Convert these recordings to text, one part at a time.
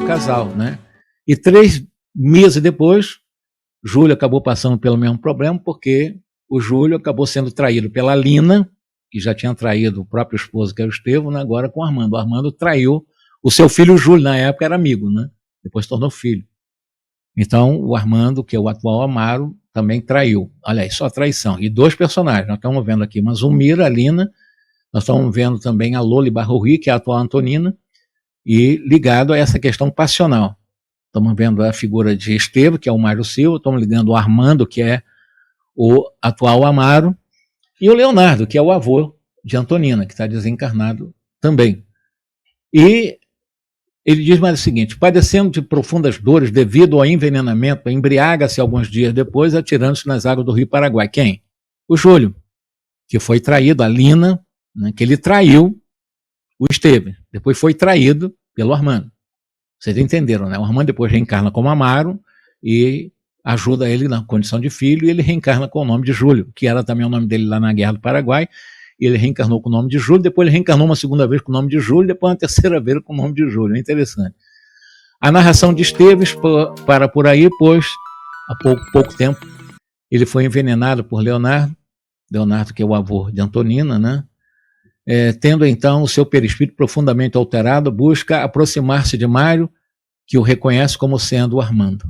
Casal, né? E 3 meses depois, Júlio acabou passando pelo mesmo problema, porque o Júlio acabou sendo traído pela Lina, que já tinha traído o próprio esposo, que era o Estevão, né? Agora com o Armando. O Armando traiu o seu filho Júlio, na época era amigo, né? Depois tornou filho. Então, o Armando, que é o atual Amaro, também traiu. Olha aí, só traição. E 2 personagens. Nós estamos vendo aqui uma Zulmira, a Lina. Nós estamos vendo também a Loli Barroui, que é a atual Antonina. E ligado a essa questão passional. Estamos vendo a figura de Estevão, que é o Mário Silva. Estamos ligando o Armando, que é o atual Amaro. E o Leonardo, que é o avô de Antonina, que está desencarnado também. E ele diz mais o seguinte: padecendo de profundas dores devido ao envenenamento, embriaga-se alguns dias depois, atirando-se nas águas do Rio Paraguai. Quem? O Júlio, que foi traído, a Lina, né, que ele traiu o Estevão. Depois foi traído pelo Armando. Vocês entenderam, né? O Armando depois reencarna como Amaro e ajuda ele na condição de filho, e ele reencarna com o nome de Júlio, que era também o nome dele lá na Guerra do Paraguai. Ele reencarnou com o nome de Júlio, depois ele reencarnou uma segunda vez com o nome de Júlio, depois uma terceira vez com o nome de Júlio. É interessante. A narração de Esteves para por aí, pois, há pouco tempo, ele foi envenenado por Leonardo, que é o avô de Antonina, né? Tendo então o seu perispírito profundamente alterado, busca aproximar-se de Mário, que o reconhece como sendo o Armando.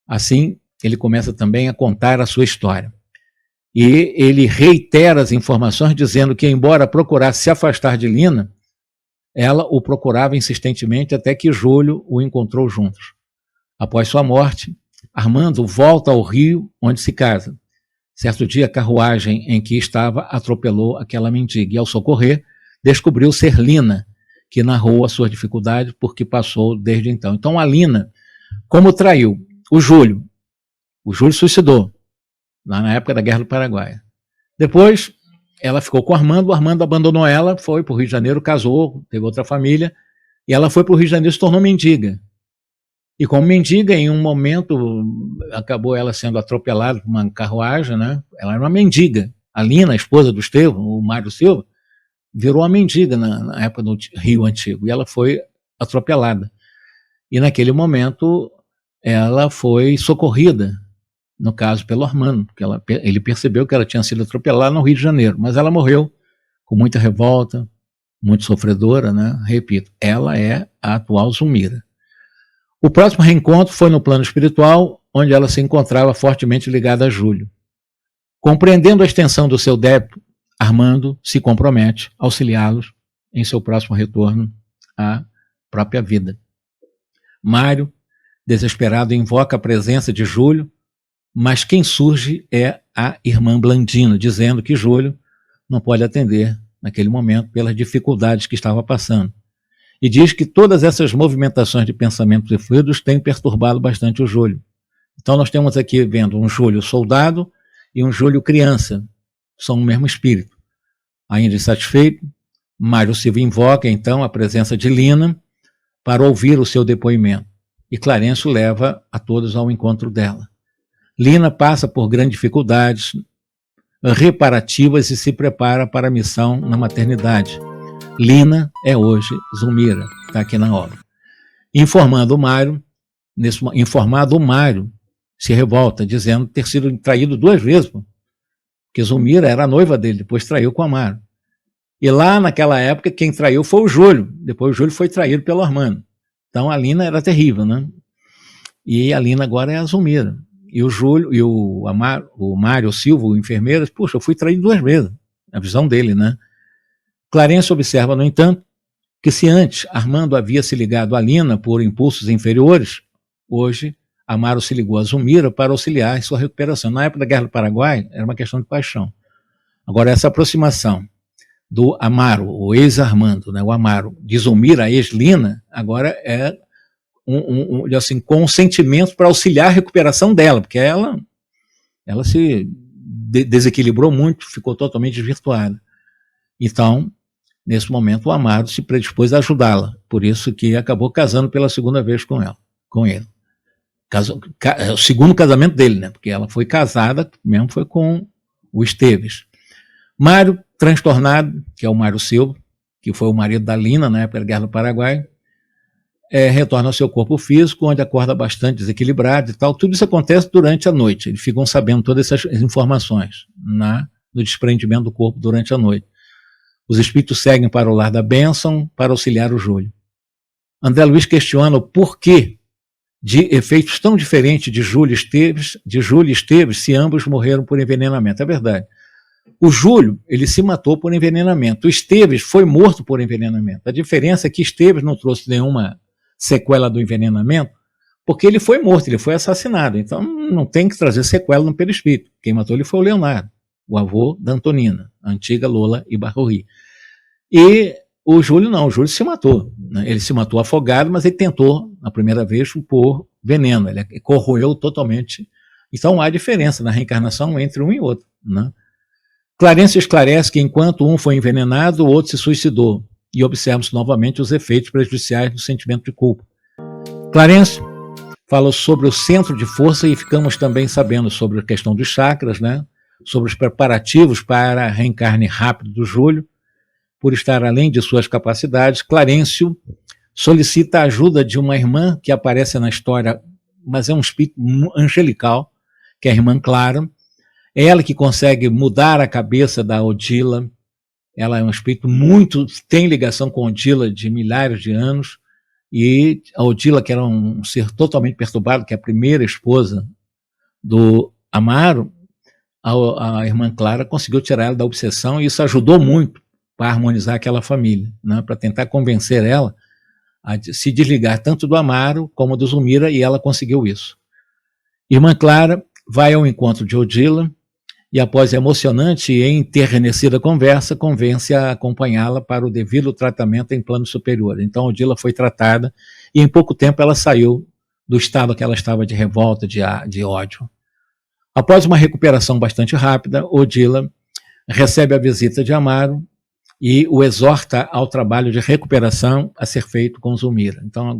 Assim, ele começa também a contar a sua história. E ele reitera as informações dizendo que, embora procurasse se afastar de Lina, ela o procurava insistentemente até que Júlio o encontrou juntos. Após sua morte, Armando volta ao Rio, onde se casa. Certo dia, a carruagem em que estava atropelou aquela mendiga e, ao socorrer, descobriu ser Lina, que narrou a sua dificuldade porque passou desde então. Então, a Lina, como traiu o Júlio suicidou, lá na época da Guerra do Paraguai. Depois, ela ficou com o Armando abandonou ela, foi para o Rio de Janeiro, casou, teve outra família, e ela foi para o Rio de Janeiro e se tornou mendiga. E como mendiga, em um momento, acabou ela sendo atropelada por uma carruagem, né? Ela era uma mendiga. A Lina, a esposa do Estevão, o Mário Silva, virou uma mendiga na época do Rio Antigo, e ela foi atropelada. E naquele momento, ela foi socorrida, no caso pelo Armando, porque ele percebeu que ela tinha sido atropelada no Rio de Janeiro, mas ela morreu com muita revolta, muito sofredora, né? Repito, ela é a atual Zulmira. O próximo reencontro foi no plano espiritual, onde ela se encontrava fortemente ligada a Júlio. Compreendendo a extensão do seu débito, Armando se compromete a auxiliá-los em seu próximo retorno à própria vida. Mário, desesperado, invoca a presença de Júlio, mas quem surge é a irmã Blandina, dizendo que Júlio não pode atender naquele momento pelas dificuldades que estava passando. E diz que todas essas movimentações de pensamentos e fluidos têm perturbado bastante o Júlio. Então nós temos aqui vendo um Júlio soldado e um Júlio criança, são o mesmo espírito. Ainda insatisfeito, Mário Silva invoca então a presença de Lina para ouvir o seu depoimento, e Clarencio leva a todos ao encontro dela. Lina passa por grandes dificuldades reparativas e se prepara para a missão na maternidade. Lina é hoje Zulmira, está aqui na obra. Informado o Mário se revolta, dizendo ter sido traído 2 vezes, porque Zulmira era a noiva dele, depois traiu com Amaro. E lá naquela época, quem traiu foi o Júlio, depois o Júlio foi traído pelo Armando. Então a Lina era terrível, né? E a Lina agora é a Zulmira. E o Júlio e o Mário Silva, o enfermeiro, puxa, eu fui traído 2 vezes, a visão dele, né? Clarencio observa, no entanto, que se antes Armando havia se ligado a Lina por impulsos inferiores, hoje Amaro se ligou a Zulmira para auxiliar em sua recuperação. Na época da Guerra do Paraguai, era uma questão de paixão. Agora, essa aproximação do Amaro, o ex-Armando, né, o Amaro, de Zulmira, a ex-Lina, agora é assim, consentimento para auxiliar a recuperação dela, porque ela se desequilibrou muito, ficou totalmente desvirtuada. Então, nesse momento, o Amaro se predispôs a ajudá-la, por isso que acabou casando pela segunda vez com ele. O segundo casamento dele, né? Porque ela foi casada, mesmo foi com o Esteves. Mário transtornado, que é o Mário Silva, que foi o marido da Lina na época da Guerra do Paraguai, retorna ao seu corpo físico, onde acorda bastante desequilibrado e tal. Tudo isso acontece durante a noite. Eles ficam sabendo todas essas informações no desprendimento do corpo durante a noite. Os espíritos seguem para o lar da bênção para auxiliar o Júlio. André Luiz questiona o porquê de efeitos tão diferentes de Júlio e Esteves se ambos morreram por envenenamento. É verdade. O Júlio, ele se matou por envenenamento. O Esteves foi morto por envenenamento. A diferença é que Esteves não trouxe nenhuma sequela do envenenamento, porque ele foi morto, ele foi assassinado. Então não tem que trazer sequela no perispírito. Quem matou ele foi o Leonardo, o avô da Antonina, a antiga Lola Ibarruri. E o Júlio não, o Júlio se matou. Ele se matou afogado, mas ele tentou, na primeira vez, pôr veneno. Ele corroeu totalmente. Então há diferença na reencarnação entre um e outro, né? Clarencio esclarece que enquanto um foi envenenado, o outro se suicidou. E observamos novamente os efeitos prejudiciais do sentimento de culpa. Clarencio fala sobre o centro de força e ficamos também sabendo sobre a questão dos chakras, né? Sobre os preparativos para a reencarne rápido do Júlio, por estar além de suas capacidades. Clarencio solicita a ajuda de uma irmã que aparece na história, mas é um espírito angelical, que é a irmã Clara. É ela que consegue mudar a cabeça da Odila. Ela é um espírito tem ligação com a Odila de milhares de anos, e a Odila, que era um ser totalmente perturbado, que é a primeira esposa do Amaro, a irmã Clara conseguiu tirar ela da obsessão, e isso ajudou muito para harmonizar aquela família, né, para tentar convencer ela a se desligar tanto do Amaro como do Zumira, e ela conseguiu isso. Irmã Clara vai ao encontro de Odila, e após a emocionante e enternecida conversa, convence a acompanhá-la para o devido tratamento em plano superior. Então, Odila foi tratada e em pouco tempo ela saiu do estado que ela estava de revolta, de ódio. Após uma recuperação bastante rápida, Odila recebe a visita de Amaro e o exorta ao trabalho de recuperação a ser feito com Zulmira. Então,